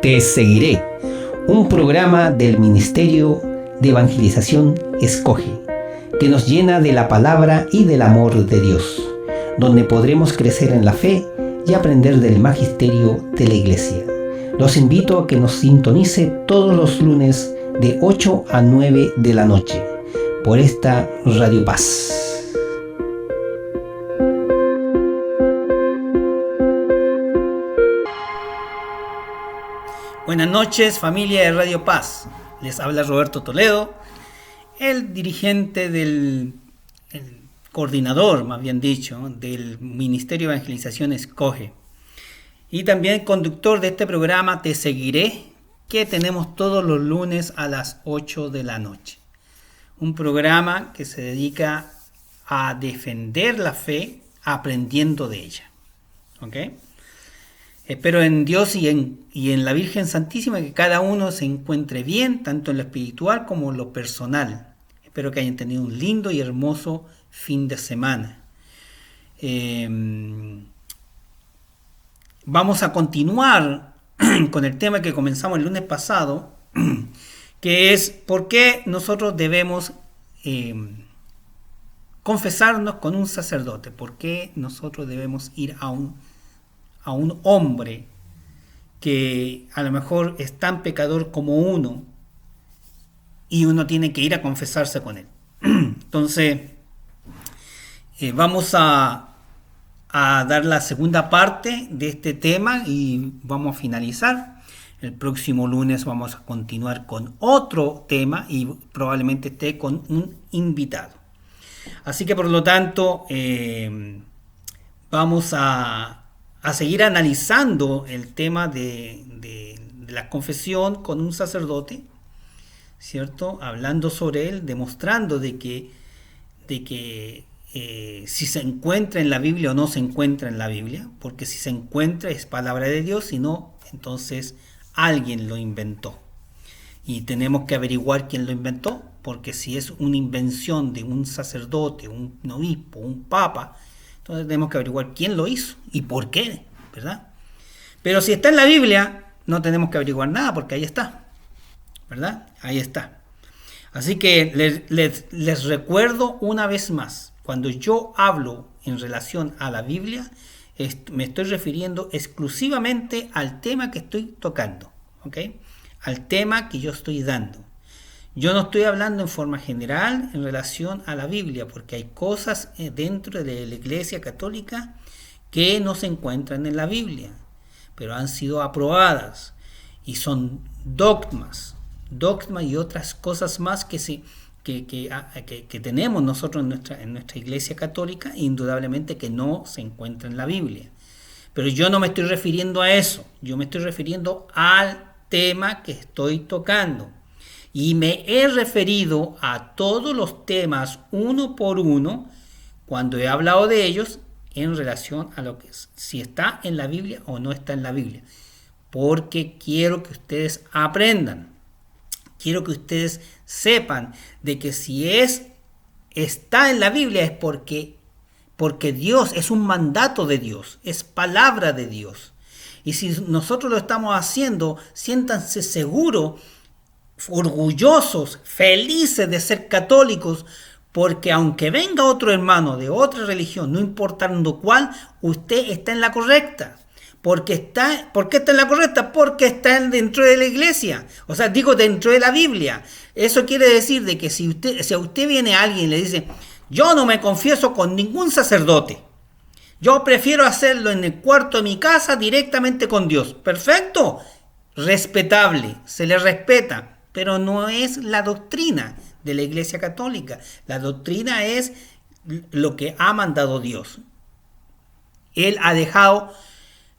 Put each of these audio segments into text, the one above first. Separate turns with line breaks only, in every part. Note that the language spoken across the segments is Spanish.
Te seguiré, un programa del Ministerio de Evangelización Escoge, que nos llena de la palabra y del amor de Dios, donde podremos crecer en la fe y aprender del magisterio de la Iglesia. Los invito a que nos sintonice todos los lunes de 8 a 9 de la noche por esta Radio Paz.
Buenas noches, familia de Radio Paz. Les habla Roberto Toledo, el dirigente el coordinador, más bien dicho, del Ministerio de Evangelización Escoge. Y también conductor de este programa Te Seguiré, que tenemos todos los lunes a las 8 de la noche. Un programa que se dedica a defender la fe aprendiendo de ella. ¿Ok? Espero en Dios y en la Virgen Santísima que cada uno se encuentre bien, tanto en lo espiritual como en lo personal. Espero que hayan tenido un lindo y hermoso fin de semana. Vamos a continuar con el tema que comenzamos el lunes pasado, que es por qué nosotros debemos confesarnos con un sacerdote, por qué nosotros debemos ir a un hombre que a lo mejor es tan pecador como uno y uno tiene que ir a confesarse con él. Entonces, vamos a dar la segunda parte de este tema y vamos a finalizar. El próximo lunes vamos a continuar con otro tema y probablemente esté con un invitado. Así que por lo tanto, vamos a seguir analizando el tema de la confesión con un sacerdote, ¿cierto? Hablando sobre él, demostrando de que si se encuentra en la Biblia o no se encuentra en la Biblia, porque si se encuentra es palabra de Dios, si no, entonces alguien lo inventó. Y tenemos que averiguar quién lo inventó, porque si es una invención de un sacerdote, un obispo, un papa, entonces tenemos que averiguar quién lo hizo y por qué, ¿verdad? Pero si está en la Biblia, no tenemos que averiguar nada porque ahí está, ¿verdad? Ahí está. Así que les recuerdo una vez más, cuando yo hablo en relación a la Biblia, me estoy refiriendo exclusivamente al tema que estoy tocando, ¿ok? Al tema que yo estoy dando. Yo no estoy hablando en forma general en relación a la Biblia, porque hay cosas dentro de la Iglesia Católica que no se encuentran en la Biblia, pero han sido aprobadas y son dogmas y otras cosas más que tenemos nosotros en nuestra Iglesia Católica, indudablemente que no se encuentran en la Biblia. Pero yo no me estoy refiriendo a eso, yo me estoy refiriendo al tema que estoy tocando. Y me he referido a todos los temas uno por uno cuando he hablado de ellos en relación a lo que es, si está en la Biblia o no está en la Biblia. Porque quiero que ustedes aprendan. Quiero que ustedes sepan de que si está en la Biblia es porque Dios es un mandato de Dios, es palabra de Dios. Y si nosotros lo estamos haciendo, siéntanse seguros, orgullosos, felices de ser católicos, porque aunque venga otro hermano de otra religión, no importando cuál, usted está en la correcta. ¿Por qué está en la correcta? Porque está dentro de la iglesia. O sea, digo dentro de la Biblia. Eso quiere decir de que si a usted viene alguien y le dice, yo no me confieso con ningún sacerdote, yo prefiero hacerlo en el cuarto de mi casa directamente con Dios. Perfecto, respetable, se le respeta. Pero no es la doctrina de la Iglesia Católica. La doctrina es lo que ha mandado Dios. Él ha dejado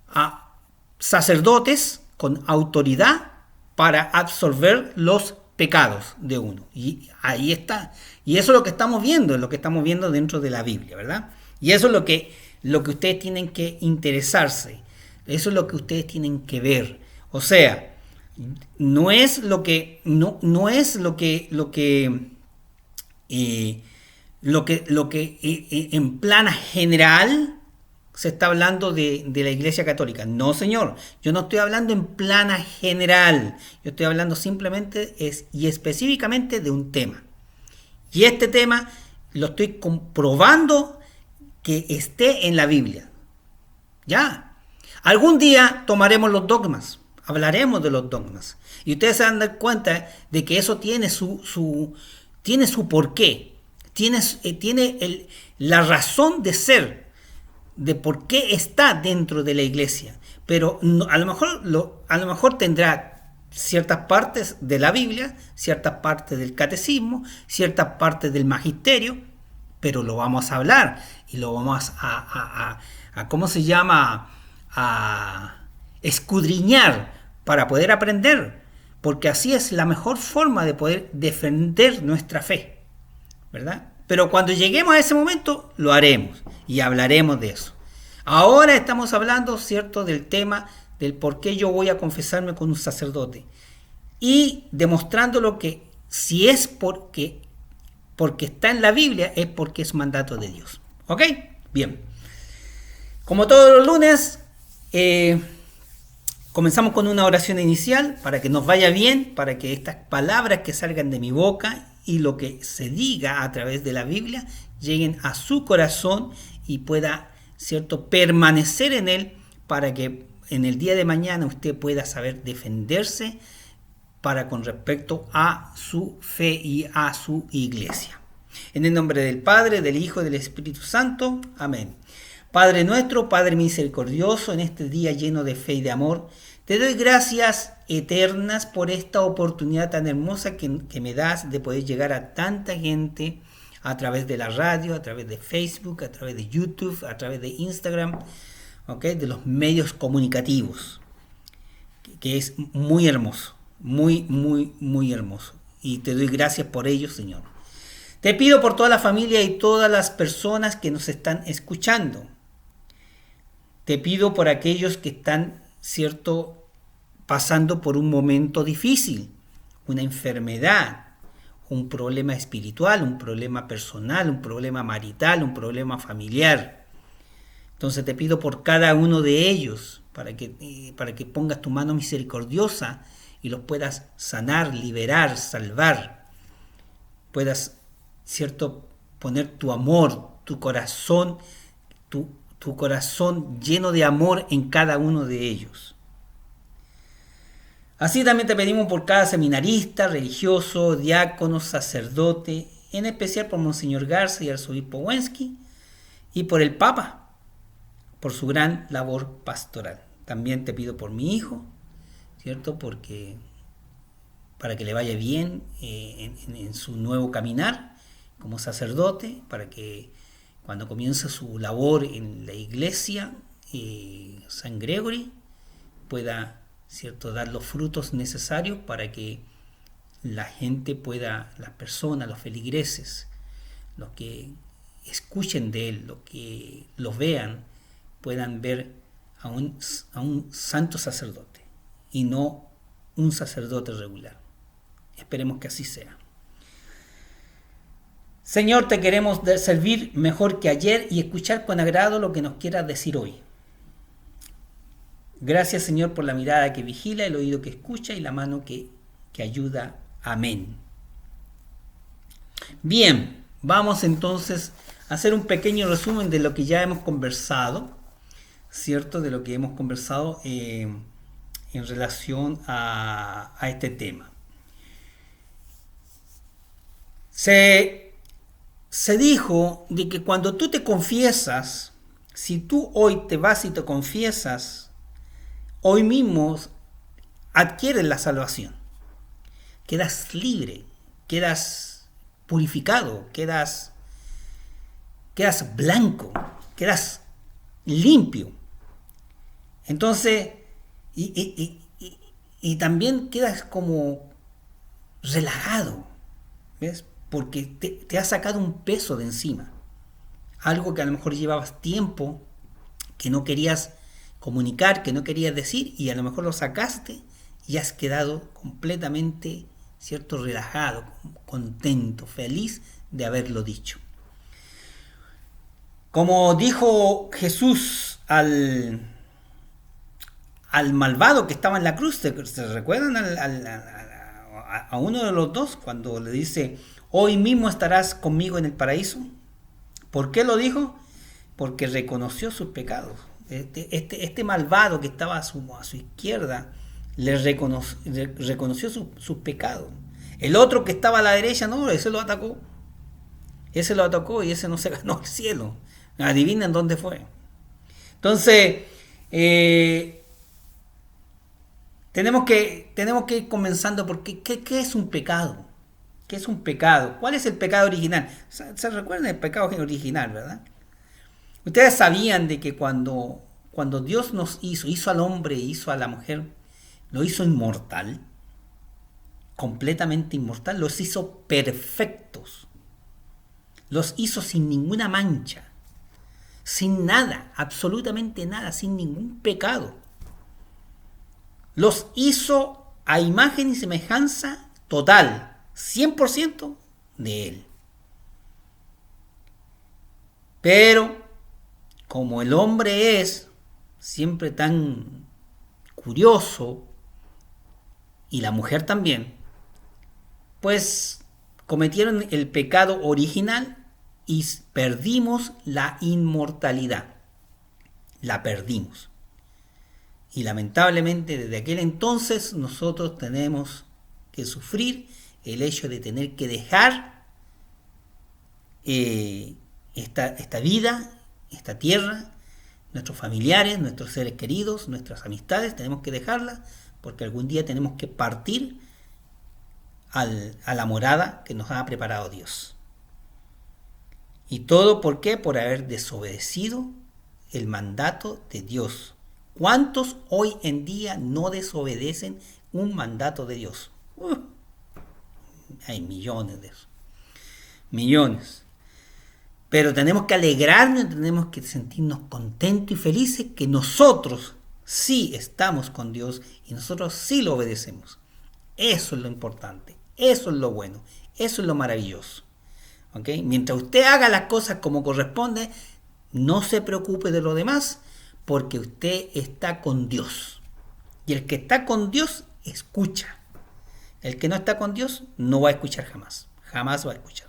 a sacerdotes con autoridad para absolver los pecados de uno. Y ahí está. Y eso es lo que estamos viendo, es lo que estamos viendo dentro de la Biblia, ¿verdad? Y eso es lo que ustedes tienen que interesarse. Eso es lo que ustedes tienen que ver. O sea, no es lo que en plan general se está hablando de la Iglesia Católica. No, señor, yo no estoy hablando en plana general, yo estoy hablando simplemente y específicamente de un tema. Y este tema lo estoy comprobando que esté en la Biblia. Ya. Algún día tomaremos los dogmas, hablaremos de los dogmas. Y ustedes se van a dar cuenta de que eso tiene su porqué, tiene la razón de ser, de por qué está dentro de la iglesia. Pero a lo mejor tendrá ciertas partes de la Biblia, ciertas partes del catecismo, ciertas partes del magisterio, pero lo vamos a hablar y lo vamos a ¿cómo se llama? A escudriñar para poder aprender, porque así es la mejor forma de poder defender nuestra fe, ¿verdad? Pero cuando lleguemos a ese momento lo haremos y hablaremos de eso. Ahora estamos hablando, ¿cierto?, del tema del por qué yo voy a confesarme con un sacerdote y demostrándolo que si es porque está en la Biblia, es porque es mandato de Dios. ¿Ok? Bien. Como todos los lunes, comenzamos con una oración inicial para que nos vaya bien, para que estas palabras que salgan de mi boca y lo que se diga a través de la Biblia lleguen a su corazón y pueda, ¿cierto?, permanecer en él, para que en el día de mañana usted pueda saber defenderse con respecto a su fe y a su iglesia. En el nombre del Padre, del Hijo y del Espíritu Santo. Amén. Padre nuestro, Padre misericordioso, en este día lleno de fe y de amor, te doy gracias eternas por esta oportunidad tan hermosa que me das de poder llegar a tanta gente a través de la radio, a través de Facebook, a través de YouTube, a través de Instagram, ¿okay?, de los medios comunicativos, que es muy hermoso, muy, muy, muy hermoso. Y te doy gracias por ello, Señor. Te pido por toda la familia y todas las personas que nos están escuchando. Te pido por aquellos que están, ¿cierto?, pasando por un momento difícil, una enfermedad, un problema espiritual, un problema personal, un problema marital, un problema familiar. Entonces te pido por cada uno de ellos para que pongas tu mano misericordiosa y los puedas sanar, liberar, salvar. Puedas, ¿cierto?, poner tu amor, tu corazón, tu corazón lleno de amor en cada uno de ellos. Así también te pedimos por cada seminarista, religioso, diácono, sacerdote, en especial por Monseñor Garza y Arzobispo Wensky, y por el Papa, por su gran labor pastoral. También te pido por mi hijo, ¿cierto?, para que le vaya bien en su nuevo caminar como sacerdote, para que cuando comience su labor en la iglesia San Gregory pueda, ¿cierto?, dar los frutos necesarios para que la gente pueda, las personas, los feligreses, los que escuchen de él, los que los vean, puedan ver a un santo sacerdote y no un sacerdote regular. Esperemos que así sea. Señor, te queremos servir mejor que ayer y escuchar con agrado lo que nos quieras decir hoy. Gracias, Señor, por la mirada que vigila, el oído que escucha y la mano que ayuda. Amén. Bien, vamos entonces a hacer un pequeño resumen de lo que ya hemos conversado, ¿cierto? De lo que hemos conversado en relación a este tema. Se dijo de que cuando tú te confiesas, si tú hoy te vas y te confiesas, hoy mismo adquieres la salvación. Quedas libre, quedas purificado, quedas blanco, quedas limpio. Entonces, y también quedas como relajado, ¿ves? Porque te has sacado un peso de encima. Algo que a lo mejor llevabas tiempo que no querías comunicar, que no querías decir, y a lo mejor lo sacaste y has quedado completamente, ¿cierto?, relajado, contento, feliz de haberlo dicho. Como dijo Jesús al malvado que estaba en la cruz, ¿se recuerdan a uno de los dos cuando le dice, hoy mismo estarás conmigo en el paraíso? ¿Por qué lo dijo? Porque reconoció sus pecados. Este malvado que estaba a su izquierda reconoció sus pecados. El otro que estaba a la derecha, no, ese lo atacó. Ese lo atacó y ese no se ganó el cielo. Adivinen dónde fue. Entonces, tenemos que ir comenzando porque ¿qué es un pecado? ¿Qué es un pecado? ¿Cuál es el pecado original? ¿Se recuerdan del pecado original, verdad? Ustedes sabían de que cuando Dios nos hizo al hombre, hizo a la mujer, lo hizo inmortal, completamente inmortal, los hizo perfectos, los hizo sin ninguna mancha, sin nada, absolutamente nada, sin ningún pecado. Los hizo a imagen y semejanza total, 100% de Él. Pero, como el hombre es siempre tan curioso, y la mujer también, pues cometieron el pecado original y perdimos la inmortalidad. La perdimos. Y lamentablemente desde aquel entonces nosotros tenemos que sufrir el hecho de tener que dejar esta vida, esta tierra, nuestros familiares, nuestros seres queridos, nuestras amistades, tenemos que dejarlas porque algún día tenemos que partir a la morada que nos ha preparado Dios. ¿Y todo por qué? Por haber desobedecido el mandato de Dios. ¿Cuántos hoy en día no desobedecen un mandato de Dios? Hay millones de eso. Millones. Pero tenemos que alegrarnos, tenemos que sentirnos contentos y felices que nosotros sí estamos con Dios y nosotros sí lo obedecemos. Eso es lo importante, eso es lo bueno, eso es lo maravilloso. ¿Okay? Mientras usted haga las cosas como corresponde, no se preocupe de lo demás, porque usted está con Dios. Y el que está con Dios, escucha. El que no está con Dios, no va a escuchar jamás. Jamás va a escuchar.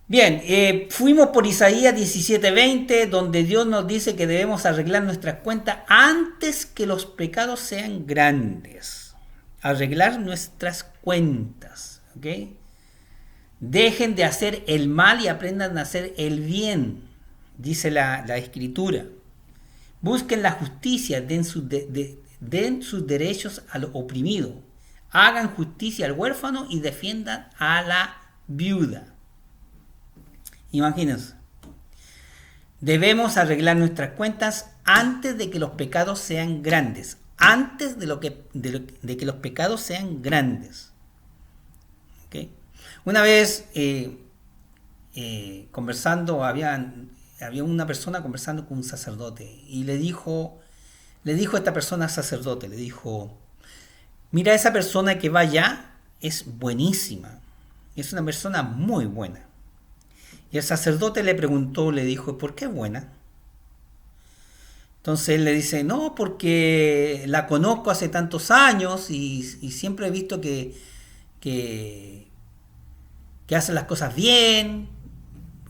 Bien, fuimos por Isaías 17:20, donde Dios nos dice que debemos arreglar nuestras cuentas antes que los pecados sean grandes. Arreglar nuestras cuentas. ¿Ok? Dejen de hacer el mal y aprendan a hacer el bien, dice la Escritura. Busquen la justicia, den sus derechos al oprimido. Hagan justicia al huérfano y defiendan a la viuda. Imagínense. Debemos arreglar nuestras cuentas antes de que los pecados sean grandes. Antes de que los pecados sean grandes. ¿Okay? Una vez conversando, había una persona conversando con un sacerdote y le dijo a esta persona sacerdote, le dijo, mira, esa persona que va allá es buenísima, es una persona muy buena. Y el sacerdote le preguntó, le dijo, ¿por qué es buena? Entonces él le dice, no, porque la conozco hace tantos años y siempre he visto que hace las cosas bien,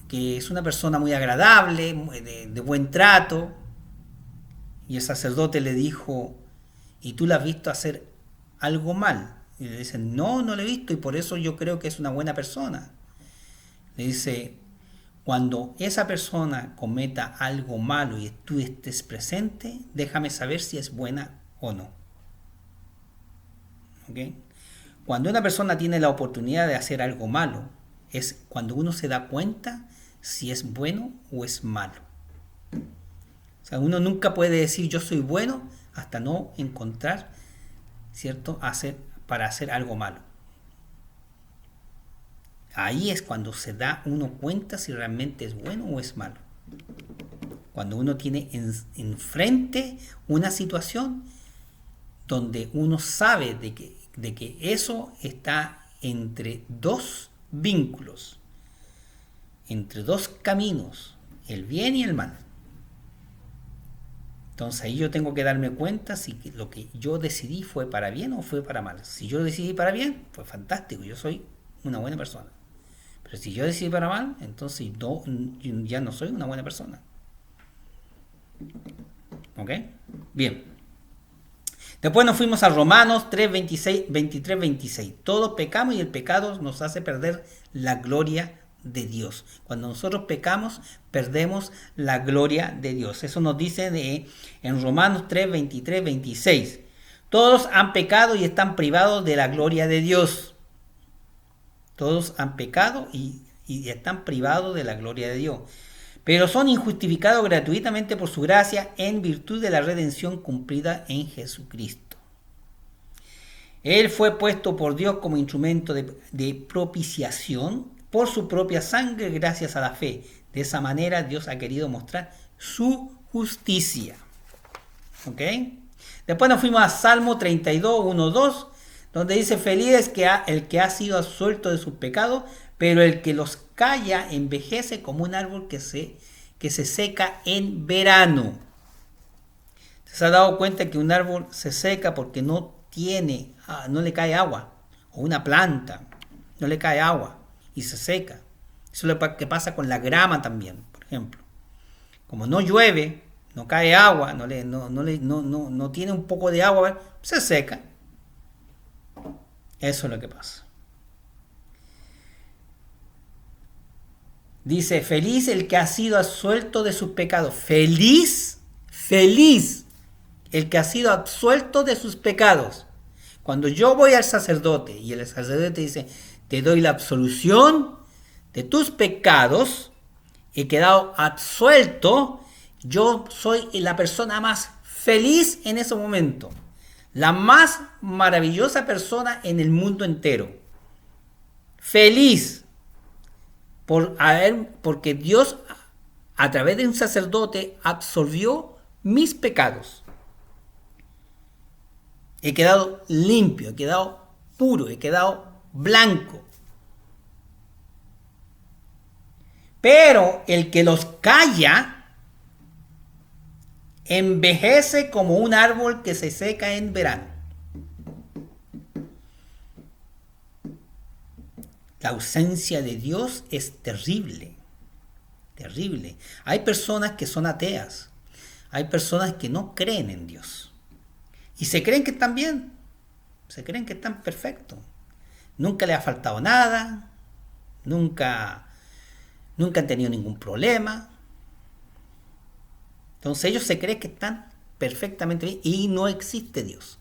que es una persona muy agradable, de buen trato. Y el sacerdote le dijo, ¿y tú la has visto hacer algo mal? Y le dice, no lo he visto y por eso yo creo que es una buena persona. Le dice, cuando esa persona cometa algo malo y tú estés presente, déjame saber si es buena o no. ¿Okay? Cuando una persona tiene la oportunidad de hacer algo malo, es cuando uno se da cuenta si es bueno o es malo. O sea, uno nunca puede decir yo soy bueno hasta no encontrar, ¿cierto?, para hacer algo malo. Ahí es cuando se da uno cuenta si realmente es bueno o es malo. Cuando uno tiene enfrente una situación donde uno sabe de que eso está entre dos vínculos. entre dos caminos, el bien y el mal. Entonces ahí yo tengo que darme cuenta si lo que yo decidí fue para bien o fue para mal. Si yo decidí para bien, pues fantástico, yo soy una buena persona. Pero si yo decidí para mal, entonces ya no soy una buena persona. ¿Ok? Bien. Después nos fuimos a Romanos 23, 26. Todos pecamos y el pecado nos hace perder la gloria de Dios. Cuando nosotros pecamos, perdemos la gloria de Dios. Eso nos dice en Romanos 3, 23, 26. Todos han pecado y están privados de la gloria de Dios. Todos han pecado y están privados de la gloria de Dios. Pero son injustificados gratuitamente por su gracia en virtud de la redención cumplida en Jesucristo. Él fue puesto por Dios como instrumento de propiciación por su propia sangre gracias a la fe. De esa manera Dios ha querido mostrar su justicia. ¿Ok? Después nos fuimos a Salmo 32, 1, 2, donde dice: feliz es el que ha sido absuelto de sus pecados, pero el que los calla envejece como un árbol que se seca en verano. ¿Se ha dado cuenta que un árbol se seca porque no le cae agua? O una planta, no le cae agua y se seca. Eso es lo que pasa con la grama también, por ejemplo. Como no llueve, no cae agua, no tiene un poco de agua, se seca. Eso es lo que pasa. Dice: feliz el que ha sido absuelto de sus pecados. Feliz el que ha sido absuelto de sus pecados. Cuando yo voy al sacerdote y el sacerdote dice: te doy la absolución de tus pecados, he quedado absuelto, yo soy la persona más feliz en ese momento. La más maravillosa persona en el mundo entero. Feliz. Porque Dios, a través de un sacerdote, absolvió mis pecados. He quedado limpio, he quedado puro, he quedado blanco. Pero el que los calla envejece como un árbol que se seca en verano. La ausencia de Dios es terrible, terrible. Hay personas que son ateas, hay personas que no creen en Dios y se creen que están bien, se creen que están perfectos. Nunca les ha faltado nada, nunca han tenido ningún problema. Entonces ellos se creen que están perfectamente bien y no existe Dios.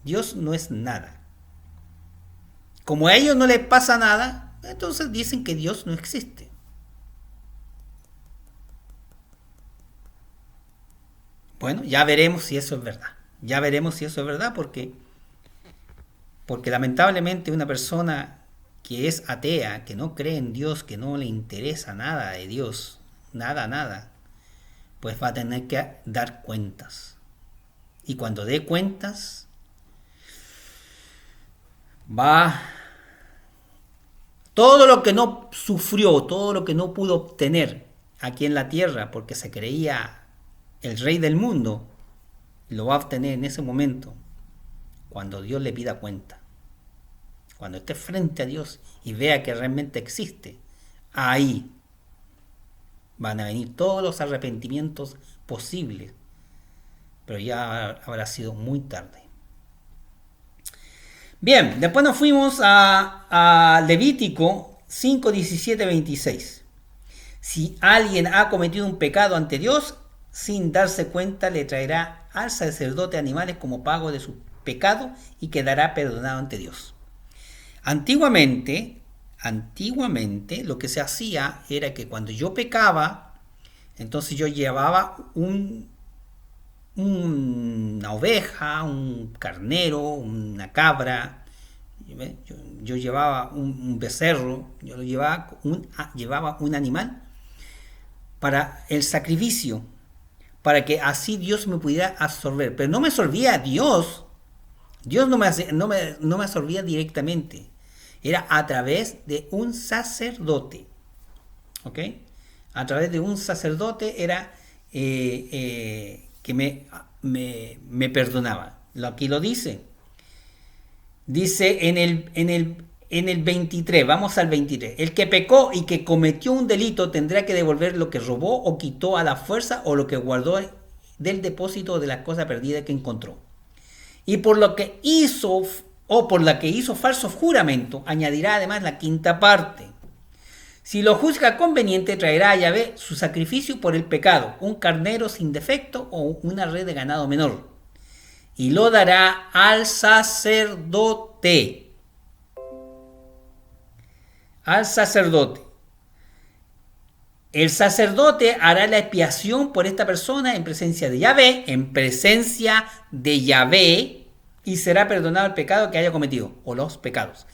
Dios no es nada. Como a ellos no les pasa nada, entonces dicen que Dios no existe. Bueno, ya veremos si eso es verdad. Ya veremos si eso es verdad porque lamentablemente una persona que es atea, que no cree en Dios, que no le interesa nada de Dios, nada, pues va a tener que dar cuentas. Y cuando dé cuentas, todo lo que no sufrió, todo lo que no pudo obtener aquí en la tierra porque se creía el rey del mundo, lo va a obtener en ese momento cuando Dios le pida cuenta. Cuando esté frente a Dios y vea que realmente existe, ahí van a venir todos los arrepentimientos posibles, pero ya habrá sido muy tarde. Bien, después nos fuimos a Levítico 5, 17, 26. Si alguien ha cometido un pecado ante Dios, sin darse cuenta, le traerá al sacerdote animales como pago de su pecado y quedará perdonado ante Dios. Antiguamente lo que se hacía era que cuando yo pecaba, entonces yo llevaba una oveja, un carnero, una cabra, yo llevaba un becerro, yo llevaba un animal para el sacrificio, para que así Dios me pudiera absorber. Pero no me absorbía Dios no me absorbía directamente, era a través de un sacerdote. ¿ok? A través de un sacerdote era que me perdonaba. Aquí lo dice. Dice en el 23, vamos al 23. El que pecó y que cometió un delito tendrá que devolver lo que robó o quitó a la fuerza o lo que guardó del depósito de las cosas perdidas que encontró. Y por lo que hizo o por la que hizo falso juramento, añadirá además la quinta parte. Si lo juzga conveniente, traerá a Yahvé su sacrificio por el pecado, un carnero sin defecto o una red de ganado menor, y lo dará al sacerdote. Al sacerdote. El sacerdote hará la expiación por esta persona en presencia de Yahvé, y será perdonado el pecado que haya cometido, o los pecados.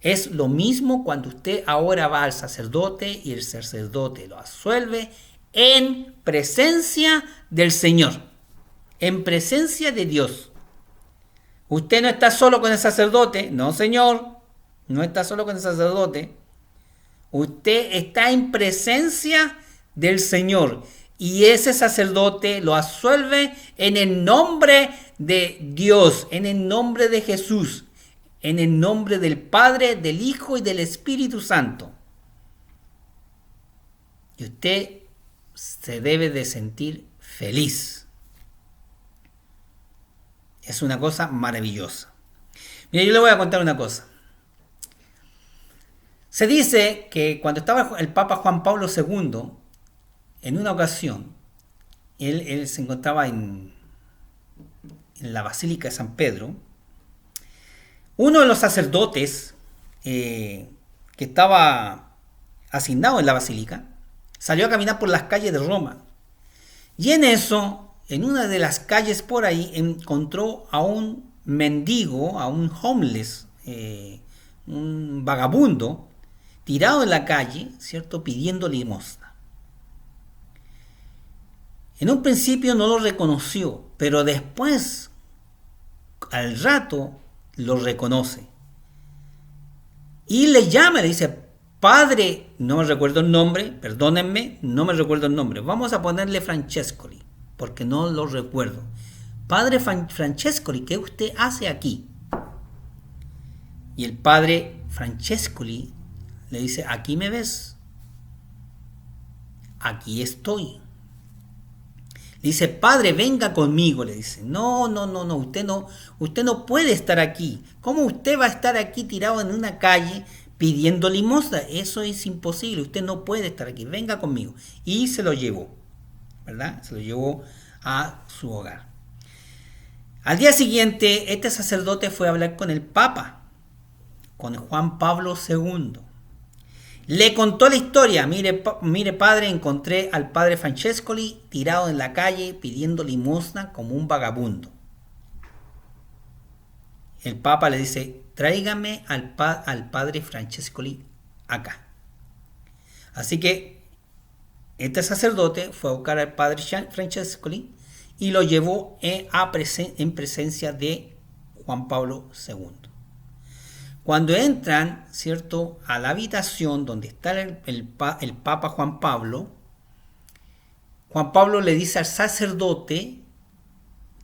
Es lo mismo cuando usted ahora va al sacerdote y el sacerdote lo absuelve en presencia del Señor, en presencia de Dios. Usted no está solo con el sacerdote, no señor, no está solo con el sacerdote. Usted está en presencia del Señor y ese sacerdote lo absuelve en el nombre de Dios, en el nombre de Jesús, en el nombre del Padre, del Hijo y del Espíritu Santo. Y usted se debe de sentir feliz. Es una cosa maravillosa. Mira, yo le voy a contar una cosa. Se dice que cuando estaba el Papa Juan Pablo II, en una ocasión, él se encontraba en la Basílica de San Pedro. Uno de los sacerdotes que estaba asignado en la basílica salió a caminar por las calles de Roma. Y en eso, en una de las calles por ahí, encontró a un mendigo, a un homeless, un vagabundo, tirado en la calle, ¿cierto?, pidiendo limosna. En un principio no lo reconoció, pero después, al rato, lo reconoce. Y le llama, le dice, padre, no me recuerdo el nombre, perdónenme, no me recuerdo el nombre. Vamos a ponerle Francescoli, porque no lo recuerdo. Padre Francescoli, ¿qué usted hace aquí? Y el padre Francescoli le dice, aquí me ves, aquí estoy. Le dice, padre, venga conmigo, le dice. No, usted no puede estar aquí. ¿Cómo usted va a estar aquí tirado en una calle pidiendo limosna? Eso es imposible, usted no puede estar aquí, venga conmigo. Y se lo llevó, ¿verdad? Se lo llevó a su hogar. Al día siguiente, este sacerdote fue a hablar con el Papa, con Juan Pablo II. Le contó la historia. Mire padre, encontré al padre Francescoli tirado en la calle pidiendo limosna como un vagabundo. El Papa le dice, tráigame al padre Francescoli acá. Así que este sacerdote fue a buscar al padre Francescoli y lo llevó en presencia de Juan Pablo II. Cuando entran, ¿cierto?, a la habitación donde está el Papa Juan Pablo le dice al sacerdote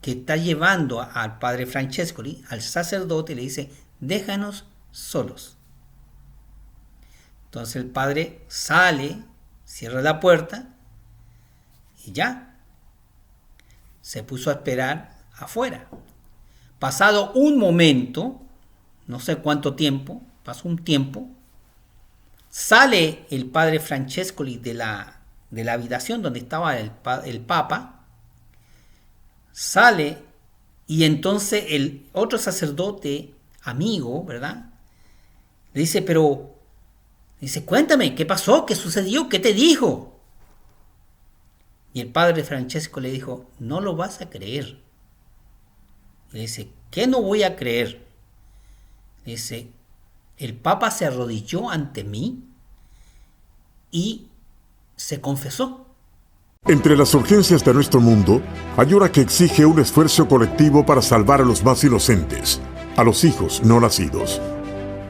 que está llevando al padre Francescoli, al sacerdote le dice, déjanos solos. Entonces el padre sale, cierra la puerta y ya, se puso a esperar afuera. Pasado un momento, no sé cuánto tiempo, pasó un tiempo, sale el padre Francescoli de la habitación donde estaba el Papa, sale y entonces el otro sacerdote amigo, ¿verdad?, le dice, cuéntame, ¿qué pasó? ¿Qué sucedió? ¿Qué te dijo? Y el padre Francesco le dijo, no lo vas a creer. Y le dice, ¿qué no voy a creer? Dice, el Papa se arrodilló ante mí y se confesó.
Entre las urgencias de nuestro mundo, hay una que exige un esfuerzo colectivo para salvar a los más inocentes, a los hijos no nacidos.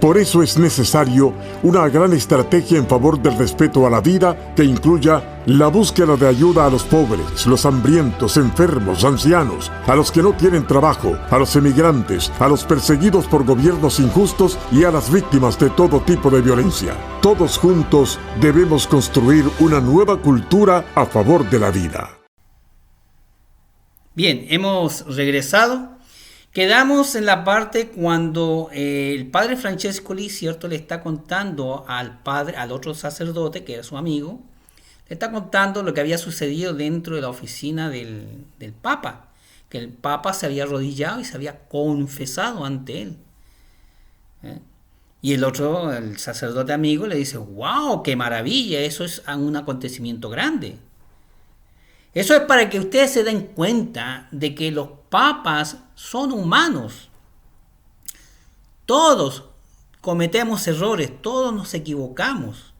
Por eso es necesario una gran estrategia en favor del respeto a la vida que incluya la búsqueda de ayuda a los pobres, los hambrientos, enfermos, ancianos, a los que no tienen trabajo, a los emigrantes, a los perseguidos por gobiernos injustos y a las víctimas de todo tipo de violencia. Todos juntos debemos construir una nueva cultura a favor de la vida.
Bien, hemos regresado. Quedamos en la parte cuando el padre Francescoli, ¿cierto?, le está contando al otro sacerdote, que era su amigo, le está contando lo que había sucedido dentro de la oficina del Papa, que el Papa se había arrodillado y se había confesado ante él. Y el sacerdote amigo, le dice: ¡wow, qué maravilla! Eso es un acontecimiento grande. Eso es para que ustedes se den cuenta de que los papas son humanos. Todos cometemos errores, todos nos equivocamos,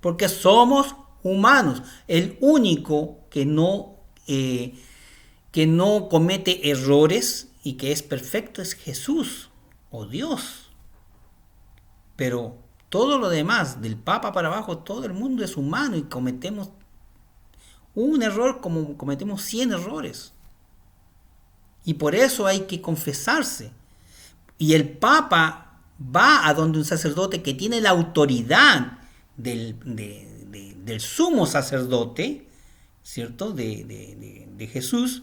porque somos humanos. El único que no comete errores y que es perfecto es Jesús o Dios. Pero todo lo demás, del Papa para abajo, todo el mundo es humano y cometemos un error como cometemos 100 errores. Y por eso hay que confesarse. Y el Papa va a donde un sacerdote que tiene la autoridad del sumo sacerdote, ¿cierto?, de Jesús,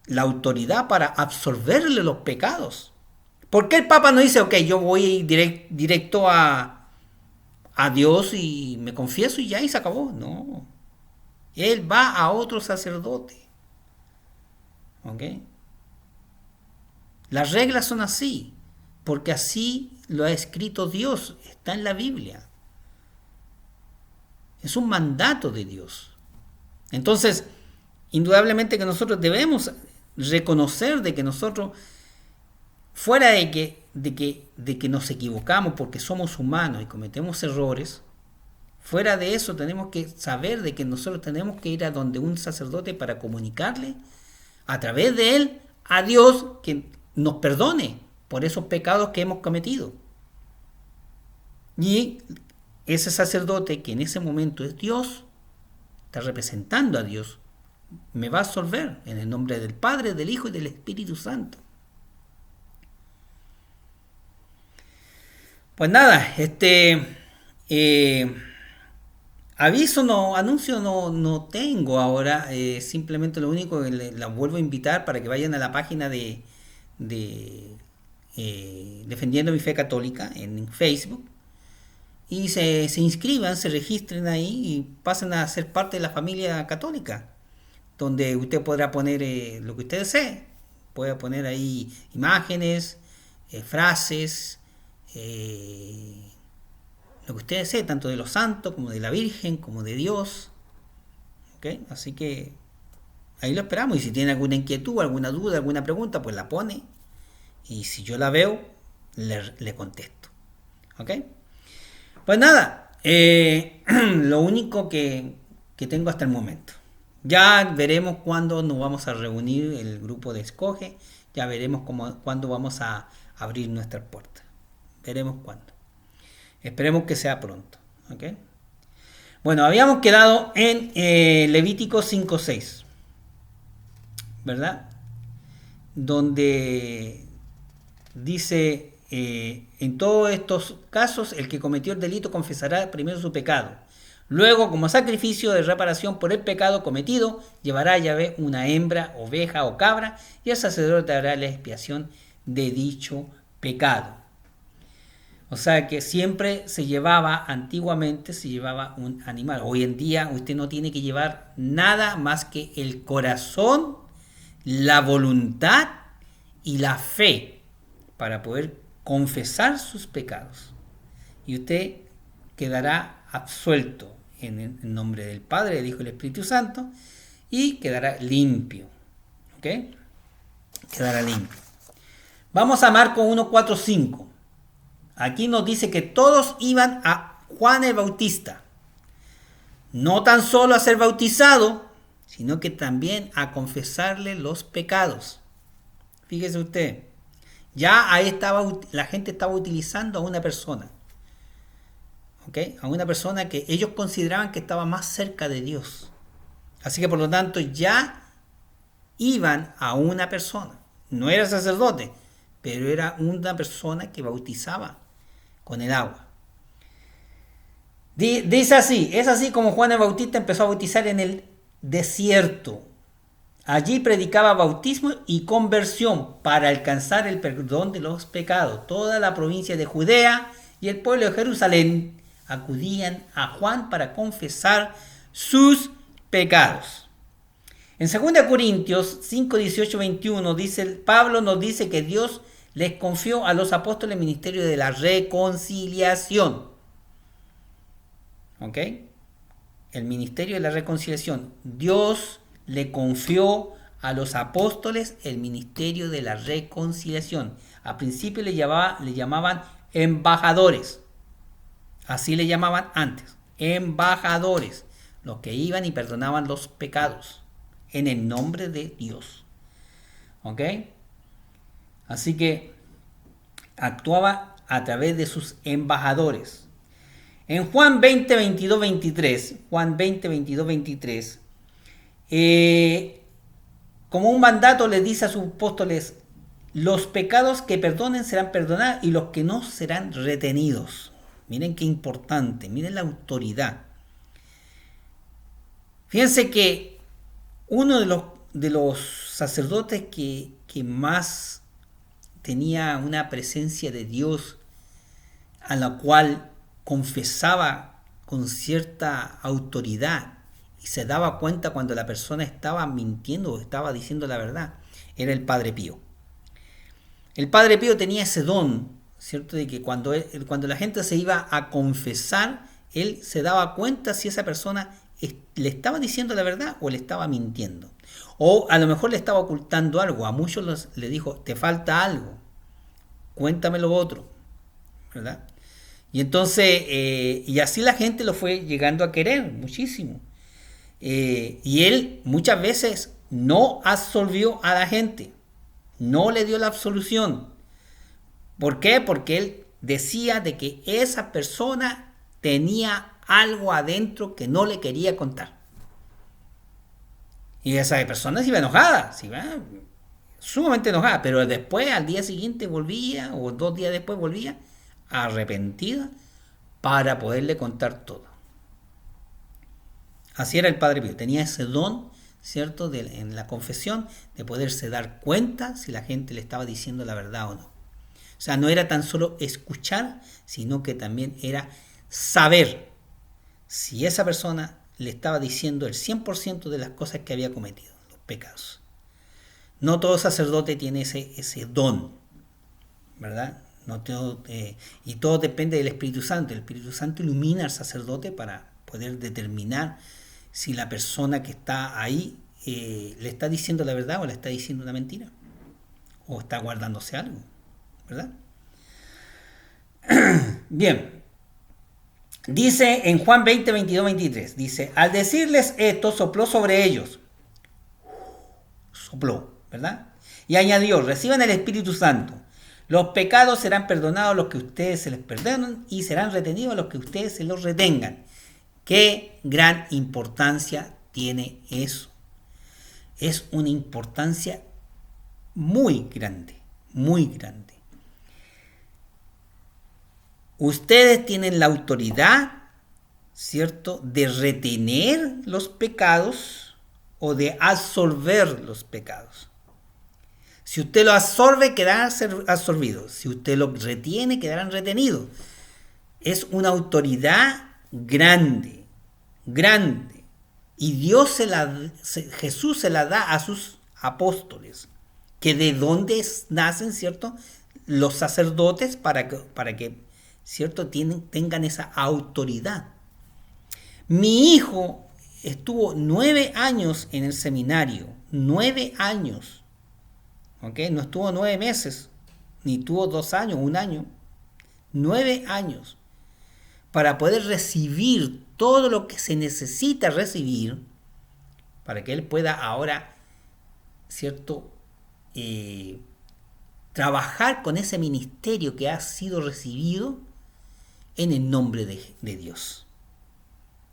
la autoridad para absolverle los pecados. ¿Por qué el Papa no dice: ok, yo voy directo a Dios y me confieso y ya, y se acabó? No. Él va a otro sacerdote. ¿Ok? Las reglas son así, porque así lo ha escrito Dios, está en la Biblia. Es un mandato de Dios. Entonces, indudablemente que nosotros debemos reconocer de que nosotros, fuera de que nos equivocamos porque somos humanos y cometemos errores, fuera de eso tenemos que saber de que nosotros tenemos que ir a donde un sacerdote para comunicarle a través de él a Dios que nos perdone por esos pecados que hemos cometido. Y ese sacerdote, que en ese momento es Dios, está representando a Dios, me va a absolver en el nombre del Padre, del Hijo y del Espíritu Santo. Pues nada, anuncio no tengo ahora. Simplemente lo único que la vuelvo a invitar para que vayan a la página de Defendiendo mi Fe Católica en Facebook y se inscriban, se registren ahí y pasen a ser parte de la familia católica, donde usted podrá poner lo que usted desee. Puede poner ahí imágenes, frases, lo que usted desee, tanto de los santos como de la Virgen, como de Dios. ¿Okay? Así que ahí lo esperamos. Y si tiene alguna inquietud, alguna duda, alguna pregunta, pues la pone. Y si yo la veo, le contesto. ¿Ok? Pues nada, lo único que tengo hasta el momento. Ya veremos cuándo nos vamos a reunir el grupo de Escoge. Ya veremos cuándo vamos a abrir nuestras puertas. Veremos cuándo. Esperemos que sea pronto. ¿Okay? Bueno, habíamos quedado en Levítico 5:6, ¿verdad? Donde dice: en todos estos casos, el que cometió el delito confesará primero su pecado. Luego, como sacrificio de reparación por el pecado cometido, llevará a Yahvé una hembra, oveja o cabra, y el sacerdote hará la expiación de dicho pecado. O sea que antiguamente se llevaba un animal. Hoy en día usted no tiene que llevar nada más que el corazón, la voluntad y la fe para poder confesar sus pecados. Y usted quedará absuelto en el nombre del Padre, del Hijo y del Espíritu Santo, y quedará limpio. ¿Ok? Quedará limpio. Vamos a Marcos 1:4-5. Aquí nos dice que todos iban a Juan el Bautista, no tan solo a ser bautizado, sino que también a confesarle los pecados. Fíjese usted. Ya ahí la gente estaba utilizando a una persona. ¿Ok? A una persona que ellos consideraban que estaba más cerca de Dios. Así que por lo tanto ya iban a una persona. No era sacerdote, pero era una persona que bautizaba con el agua. Dice así, es así como Juan el Bautista empezó a bautizar en el desierto. Allí predicaba bautismo y conversión para alcanzar el perdón de los pecados. Toda la provincia de Judea y el pueblo de Jerusalén acudían a Juan para confesar sus pecados. En 2 Corintios 5, 18, 21 Pablo nos dice que Dios les confió a los apóstoles el ministerio de la reconciliación. ¿Ok? El ministerio de la reconciliación. Dios le confió a los apóstoles el ministerio de la reconciliación. Al principio le llamaban embajadores. Así le llamaban antes. Embajadores. Los que iban y perdonaban los pecados. En el nombre de Dios. ¿Ok? Así que actuaba a través de sus embajadores. En Juan 20, 22, 23. Juan 20, 22, 23. Como un mandato les dice a sus apóstoles, los pecados que perdonen serán perdonados y los que no serán retenidos. Miren qué importante, miren la autoridad. Fíjense que uno de los sacerdotes que más tenía una presencia de Dios, a la cual confesaba con cierta autoridad y se daba cuenta cuando la persona estaba mintiendo o estaba diciendo la verdad, era el Padre Pío. El Padre Pío tenía ese don, ¿cierto? De que cuando la gente se iba a confesar, él se daba cuenta si esa persona le estaba diciendo la verdad o le estaba mintiendo. O a lo mejor le estaba ocultando algo. A muchos le dijo, te falta algo, cuéntame lo otro, ¿verdad? Y entonces, y así la gente lo fue llegando a querer muchísimo. Y él muchas veces no absolvió a la gente, no le dio la absolución. ¿Por qué? Porque él decía de que esa persona tenía algo adentro que no le quería contar. Y esa persona se iba enojada, sumamente enojada, pero después al día siguiente volvía, o 2 días después volvía, arrepentida, para poderle contar todo. Así era el Padre Pío, tenía ese don, ¿cierto?, en la confesión, de poderse dar cuenta si la gente le estaba diciendo la verdad o no. O sea, no era tan solo escuchar, sino que también era saber si esa persona le estaba diciendo el 100% de las cosas que había cometido, los pecados. No todo sacerdote tiene ese don, ¿verdad? Y todo depende del Espíritu Santo. El Espíritu Santo ilumina al sacerdote para poder determinar si la persona que está ahí le está diciendo la verdad o le está diciendo una mentira, o está guardándose algo, ¿verdad? Bien, dice en Juan 20, 22, 23, dice, al decirles esto, sopló sobre ellos, ¿verdad? Y añadió, reciban el Espíritu Santo. Los pecados serán perdonados a los que ustedes se les perdonen y serán retenidos a los que ustedes se los retengan. Qué gran importancia tiene eso. Es una importancia muy grande, muy grande. Ustedes tienen la autoridad, ¿cierto?, de retener los pecados o de absorber los pecados. Si usted lo absorbe, quedarán absorbidos. Si usted lo retiene, quedarán retenidos. Es una autoridad grande, grande. Y Jesús se la da a sus apóstoles. Que de dónde nacen, ¿cierto?, los sacerdotes para que ¿cierto?, tengan esa autoridad. Mi hijo estuvo 9 años en el seminario. 9 años. ¿Okay? No estuvo 9 meses, ni tuvo 2 años, 1 año, 9 años, para poder recibir todo lo que se necesita recibir, para que él pueda ahora, ¿cierto?, trabajar con ese ministerio que ha sido recibido en el nombre de Dios.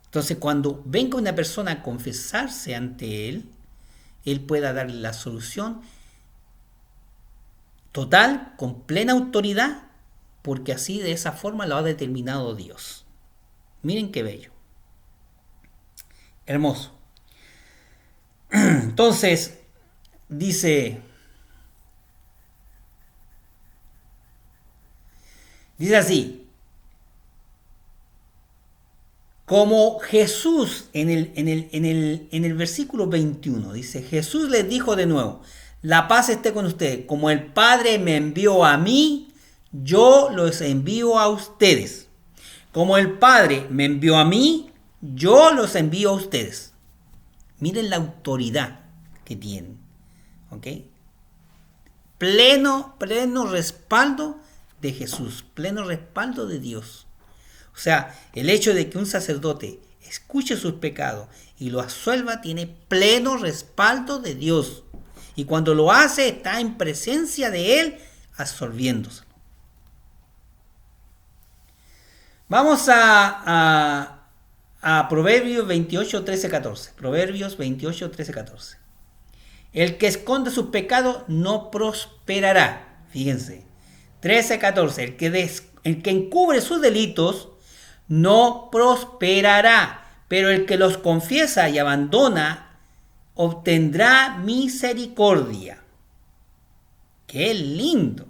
Entonces, cuando venga una persona a confesarse ante él pueda darle la solución total, con plena autoridad, porque así, de esa forma, lo ha determinado Dios. Miren qué bello. Hermoso. Entonces, dice así: como Jesús, en el versículo 21, dice, Jesús les dijo de nuevo, la paz esté con ustedes. Como el Padre me envió a mí, yo los envío a ustedes. Como el Padre me envió a mí, yo los envío a ustedes. Miren la autoridad que tienen. ¿Ok? Pleno respaldo de Jesús, pleno respaldo de Dios. O sea, el hecho de que un sacerdote escuche sus pecados y lo absuelva tiene pleno respaldo de Dios. Y cuando lo hace, está en presencia de Él, absolviéndose. Vamos a Proverbios 28, 13, 14. Proverbios 28, 13, 14. El que esconde sus pecados no prosperará. Fíjense. 13, 14. El que encubre sus delitos no prosperará, pero el que los confiesa y abandona obtendrá misericordia. ¡Qué lindo!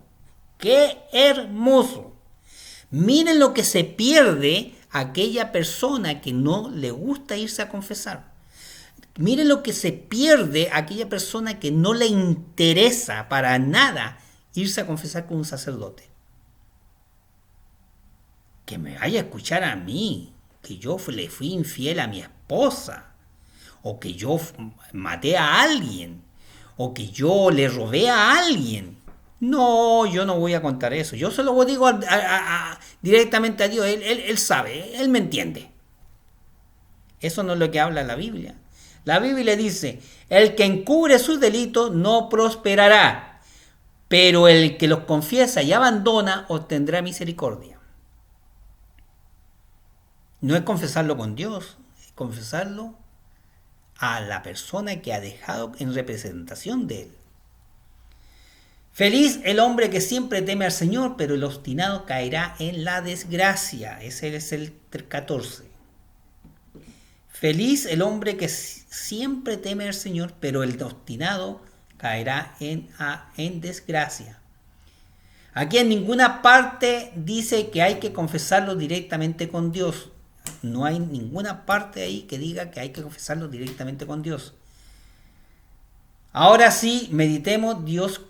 ¡Qué hermoso! Miren lo que se pierde aquella persona que no le gusta irse a confesar. Miren lo que se pierde aquella persona que no le interesa para nada irse a confesar con un sacerdote. Que me vaya a escuchar a mí, que yo le fui infiel a mi esposa, o que yo maté a alguien, o que yo le robé a alguien. No, yo no voy a contar eso. Yo se lo digo directamente a Dios. Él sabe, Él me entiende. Eso no es lo que habla la Biblia. La Biblia dice, el que encubre sus delitos no prosperará, pero el que los confiesa y abandona obtendrá misericordia. No es confesarlo con Dios, es confesarlo a la persona que ha dejado en representación de Él. Feliz el hombre que siempre teme al Señor, pero el obstinado caerá en la desgracia. Ese es el 14. Feliz el hombre que siempre teme al Señor, pero el obstinado caerá en desgracia. Aquí en ninguna parte dice que hay que confesarlo directamente con Dios. No hay ninguna parte ahí que diga que hay que confesarlo directamente con Dios. Ahora sí, meditemos. Dios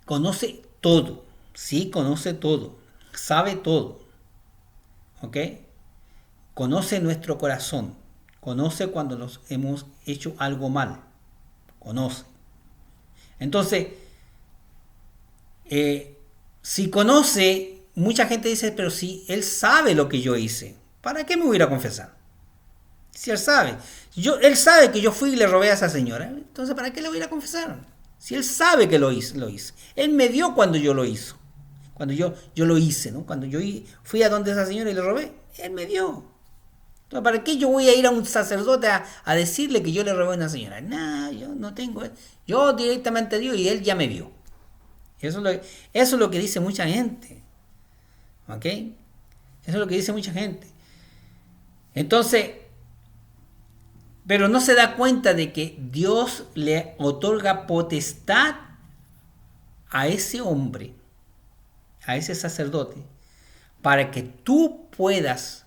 conoce todo. Sí, conoce todo. Sabe todo. ¿Ok? Conoce nuestro corazón. Conoce cuando nos hemos hecho algo mal. Conoce. Entonces, si conoce, mucha gente dice, pero si Él sabe lo que yo hice, ¿para qué me voy a ir a confesar? Si Él sabe. Él sabe que yo fui y le robé a esa señora. Entonces, ¿para qué le voy a ir a confesar? Si Él sabe que lo hice. Él me vio cuando yo lo hice. Cuando yo lo hice, ¿no? Cuando yo fui a donde esa señora y le robé, Él me vio. Entonces, ¿para qué yo voy a ir a un sacerdote a decirle que yo le robé a una señora? No, yo no tengo. Yo directamente a Dios y Él ya me vio. Eso es lo que dice mucha gente. ¿Ok? Eso es lo que dice mucha gente. Entonces, pero no se da cuenta de que Dios le otorga potestad a ese hombre, a ese sacerdote, para que tú puedas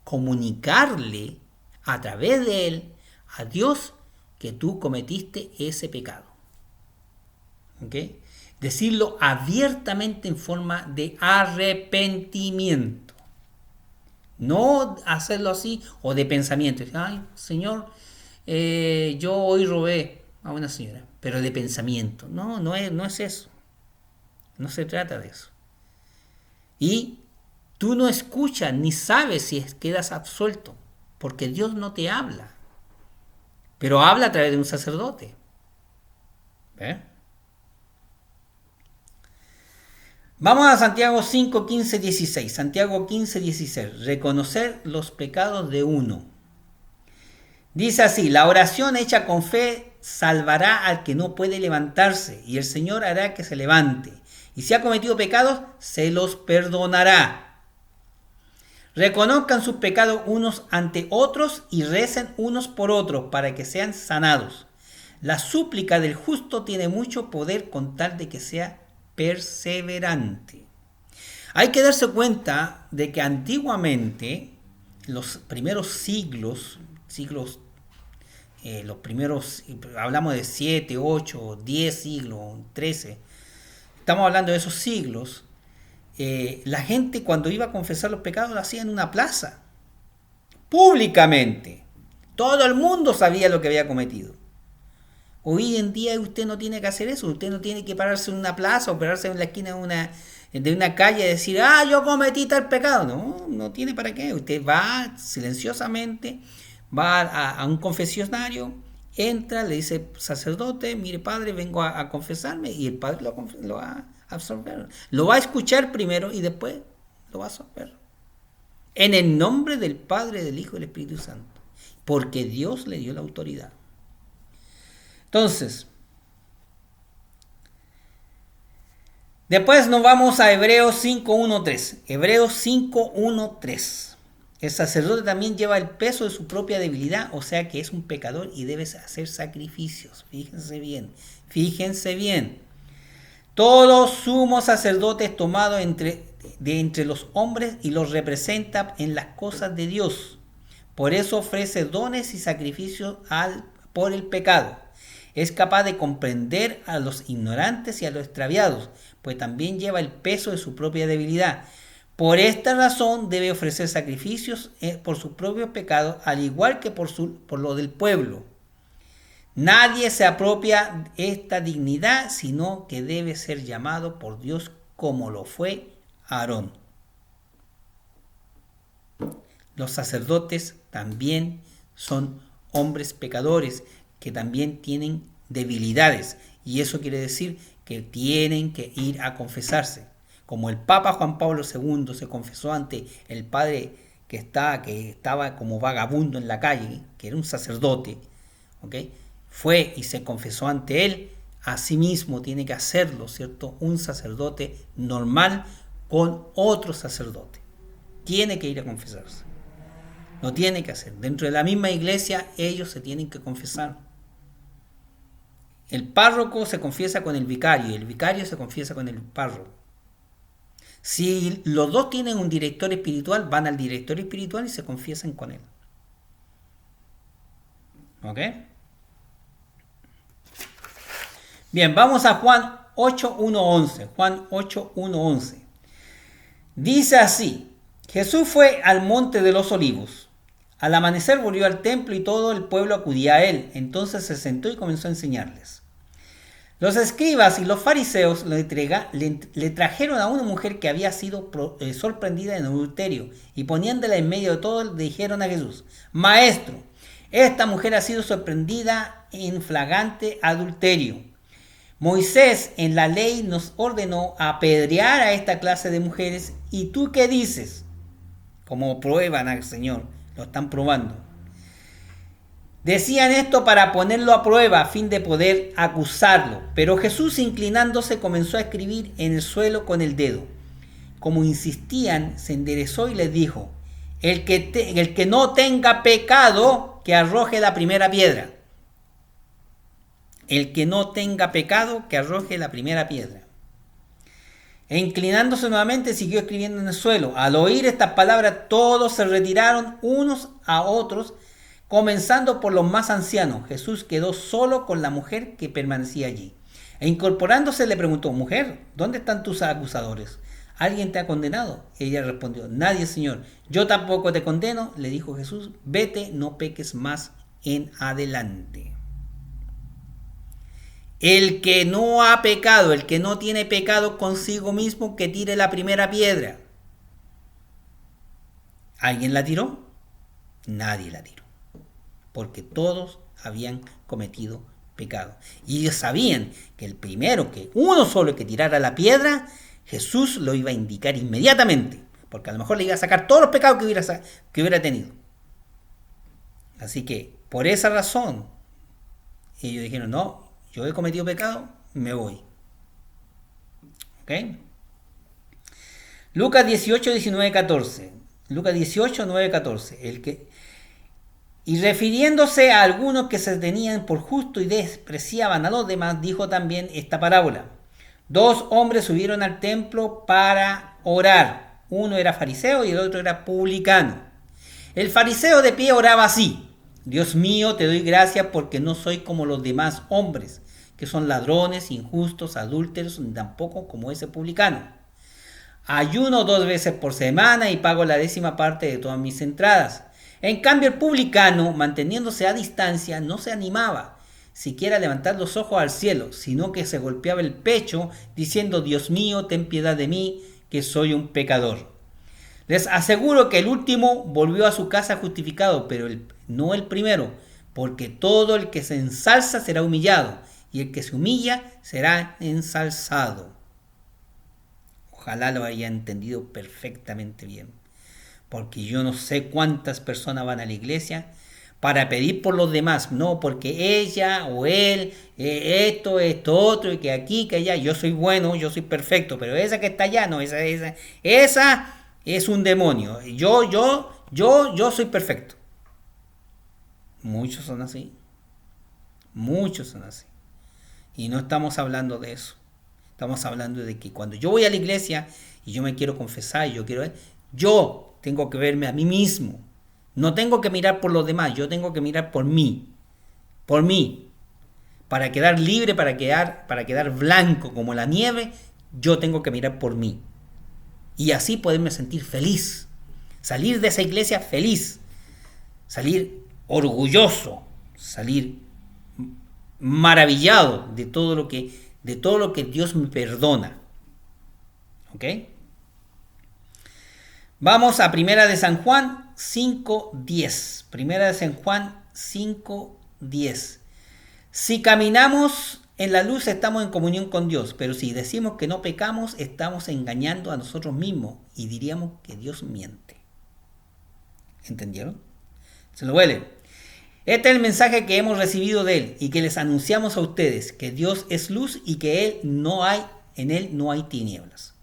comunicarle a través de él a Dios que tú cometiste ese pecado. ¿Ok? Decirlo abiertamente en forma de arrepentimiento. No hacerlo así o de pensamiento. Ay, Señor, yo hoy robé a una señora, pero de pensamiento. No es eso. No se trata de eso. Y tú no escuchas ni sabes si quedas absuelto, porque Dios no te habla, pero habla a través de un sacerdote. ¿Ve? Vamos a Santiago 5, 15, 16. Santiago 15, 16. Reconocer los pecados de uno. Dice así: la oración hecha con fe salvará al que no puede levantarse, y el Señor hará que se levante. Y si ha cometido pecados, se los perdonará. Reconozcan sus pecados unos ante otros y recen unos por otros para que sean sanados. La súplica del justo tiene mucho poder con tal de que sea perseverante. Hay que darse cuenta de que antiguamente, los primeros siglos, los primeros, hablamos de 7, 8, 10 siglos, 13, estamos hablando de esos siglos, la gente cuando iba a confesar los pecados lo hacía en una plaza, públicamente. Todo el mundo sabía lo que había cometido. Hoy en día usted no tiene que hacer eso, usted no tiene que pararse en una plaza o pararse en la esquina de una calle y decir, yo cometí tal pecado. No, no tiene para qué. Usted va silenciosamente, va a un confesionario, entra, le dice, sacerdote, mire padre, vengo a confesarme, y el padre lo va a absorber. Lo va a escuchar primero y después lo va a absorber. En el nombre del Padre, del Hijo y del Espíritu Santo. Porque Dios le dio la autoridad. Entonces, después nos vamos a Hebreos 5.1.3. Hebreos 5.1.3. El sacerdote también lleva el peso de su propia debilidad, o sea que es un pecador y debe hacer sacrificios. Fíjense bien, fíjense bien. Todo sumo sacerdote es tomado de entre los hombres y los representa en las cosas de Dios. Por eso ofrece dones y sacrificios por el pecado. Es capaz de comprender a los ignorantes y a los extraviados, pues también lleva el peso de su propia debilidad. Por esta razón debe ofrecer sacrificios por sus propios pecados, al igual que por lo del pueblo. Nadie se apropia esta dignidad, sino que debe ser llamado por Dios como lo fue Aarón. Los sacerdotes también son hombres pecadores que también tienen debilidades, y eso quiere decir que tienen que ir a confesarse. Como el Papa Juan Pablo II se confesó ante el padre que estaba como vagabundo en la calle, que era un sacerdote, ¿ok? Fue y se confesó ante él, asimismo tiene que hacerlo, ¿cierto? Un sacerdote normal con otro sacerdote. Tiene que ir a confesarse. Lo tiene que hacer. Dentro de la misma iglesia ellos se tienen que confesar. El párroco se confiesa con el vicario y el vicario se confiesa con el párroco. Si los dos tienen un director espiritual, van al director espiritual y se confiesan con él. ¿Ok? Bien, vamos a Juan 8.1.11. Juan 8.1.11. Dice así: Jesús fue al monte de los olivos. Al amanecer volvió al templo y todo el pueblo acudía a él. Entonces se sentó y comenzó a enseñarles. Los escribas y los fariseos le trajeron a una mujer que había sido sorprendida en adulterio, y poniéndola en medio de todos, le dijeron a Jesús: Maestro, esta mujer ha sido sorprendida en flagrante adulterio. Moisés en la ley nos ordenó apedrear a esta clase de mujeres, ¿y tú qué dices? Como prueban al Señor, lo están probando. Decían esto para ponerlo a prueba a fin de poder acusarlo. Pero Jesús, inclinándose, comenzó a escribir en el suelo con el dedo. Como insistían, se enderezó y les dijo: el que no tenga pecado, que arroje la primera piedra. El que no tenga pecado, que arroje la primera piedra. E inclinándose nuevamente, siguió escribiendo en el suelo. Al oír estas palabras, todos se retiraron unos a otros, comenzando por los más ancianos. Jesús quedó solo con la mujer que permanecía allí. E incorporándose le preguntó: Mujer, ¿dónde están tus acusadores? ¿Alguien te ha condenado? Ella respondió: Nadie, Señor. Yo tampoco te condeno, le dijo Jesús. Vete, no peques más en adelante. El que no ha pecado, el que no tiene pecado consigo mismo, que tire la primera piedra. ¿Alguien la tiró? Nadie la tiró. Porque todos habían cometido pecado. Y ellos sabían que uno solo que tirara la piedra Jesús lo iba a indicar inmediatamente, porque a lo mejor le iba a sacar todos los pecados que hubiera tenido. Así que, por esa razón, ellos dijeron, no, yo he cometido pecado, me voy. ¿Ok? Lucas 18, 19, 14. Lucas 18, 9, 14. Y refiriéndose a algunos que se tenían por justo y despreciaban a los demás, dijo también esta parábola. 2 hombres subieron al templo para orar. Uno era fariseo y el otro era publicano. El fariseo de pie oraba así: Dios mío, te doy gracias porque no soy como los demás hombres, que son ladrones, injustos, adúlteros, ni tampoco como ese publicano. Ayuno 2 veces por semana y pago la 10ª parte de todas mis entradas. En cambio, el publicano, manteniéndose a distancia, no se animaba siquiera a levantar los ojos al cielo, sino que se golpeaba el pecho diciendo: Dios mío, ten piedad de mí, que soy un pecador. Les aseguro que el último volvió a su casa justificado, pero no el primero, porque todo el que se ensalza será humillado, y el que se humilla será ensalzado. Ojalá lo haya entendido perfectamente bien, porque yo no sé cuántas personas van a la iglesia para pedir por los demás, no, porque ella o él, esto, otro, y que aquí, que allá, yo soy bueno, yo soy perfecto, pero esa que está allá, no, esa es un demonio, yo soy perfecto. Muchos son así, y no estamos hablando de eso. Estamos hablando de que cuando yo voy a la iglesia y yo me quiero confesar, yo tengo que verme a mí mismo. No tengo que mirar por los demás, yo tengo que mirar por mí. Para quedar libre, para quedar blanco como la nieve, yo tengo que mirar por mí. Y así poderme sentir feliz. Salir de esa iglesia feliz. Salir orgulloso. Salir maravillado de todo lo que Dios me perdona. ¿Ok? Vamos a Primera de San Juan 5:10. Primera de San Juan 5:10. Si caminamos en la luz, estamos en comunión con Dios, pero si decimos que no pecamos, estamos engañando a nosotros mismos y diríamos que Dios miente. ¿Entendieron? Se lo voy a leer. Este es el mensaje que hemos recibido de Él y que les anunciamos a ustedes, que Dios es luz y que en Él no hay tinieblas.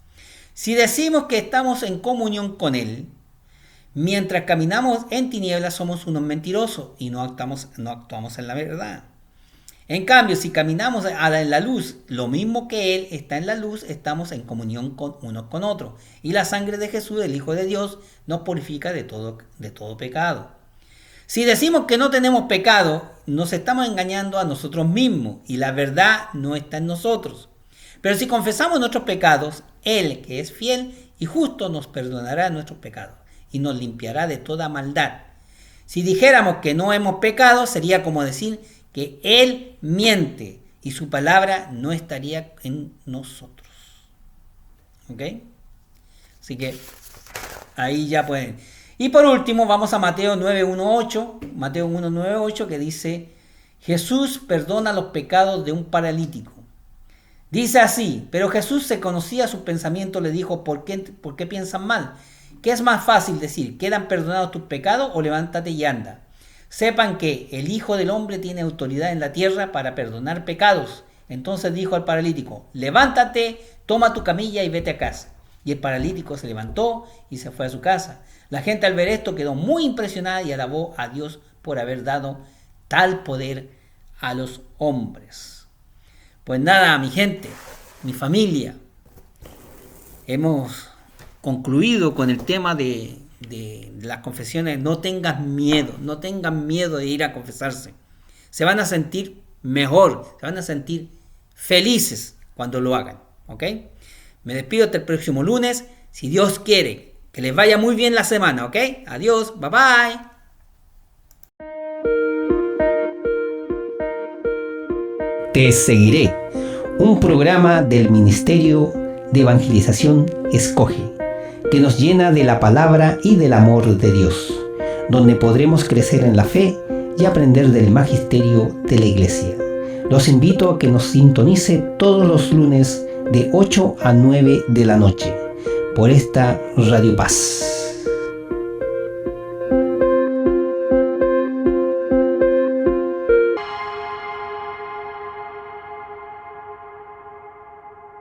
Si decimos que estamos en comunión con Él, mientras caminamos en tinieblas somos unos mentirosos y no actuamos en la verdad. En cambio, si caminamos en la luz, lo mismo que Él está en la luz, estamos en comunión unos con otros. Y la sangre de Jesús, el Hijo de Dios, nos purifica de todo pecado. Si decimos que no tenemos pecado, nos estamos engañando a nosotros mismos y la verdad no está en nosotros. Pero si confesamos nuestros pecados, Él, que es fiel y justo, nos perdonará nuestros pecados y nos limpiará de toda maldad. Si dijéramos que no hemos pecado, sería como decir que Él miente y su palabra no estaría en nosotros. ¿Ok? Así que ahí ya pueden. Y por último vamos a Mateo 1:9-8, que dice: Jesús perdona los pecados de un paralítico. Dice así: pero Jesús se conocía sus pensamientos, le dijo: ¿Por qué piensan mal? ¿Qué es más fácil decir? ¿Quedan perdonados tus pecados o levántate y anda? Sepan que el Hijo del Hombre tiene autoridad en la tierra para perdonar pecados. Entonces dijo al paralítico: levántate, toma tu camilla y vete a casa. Y el paralítico se levantó y se fue a su casa. La gente al ver esto quedó muy impresionada y alabó a Dios por haber dado tal poder a los hombres. Pues nada, mi gente, mi familia, hemos concluido con el tema de las confesiones. No tengan miedo de ir a confesarse. Se van a sentir mejor, se van a sentir felices cuando lo hagan, ¿ok? Me despido hasta el próximo lunes, si Dios quiere. Que les vaya muy bien la semana, ¿ok? Adiós, bye bye.
Te seguiré, un programa del Ministerio de Evangelización Escoge, que nos llena de la palabra y del amor de Dios, donde podremos crecer en la fe y aprender del magisterio de la Iglesia. Los invito a que nos sintonice todos los lunes de 8 a 9 de la noche por esta Radio Paz.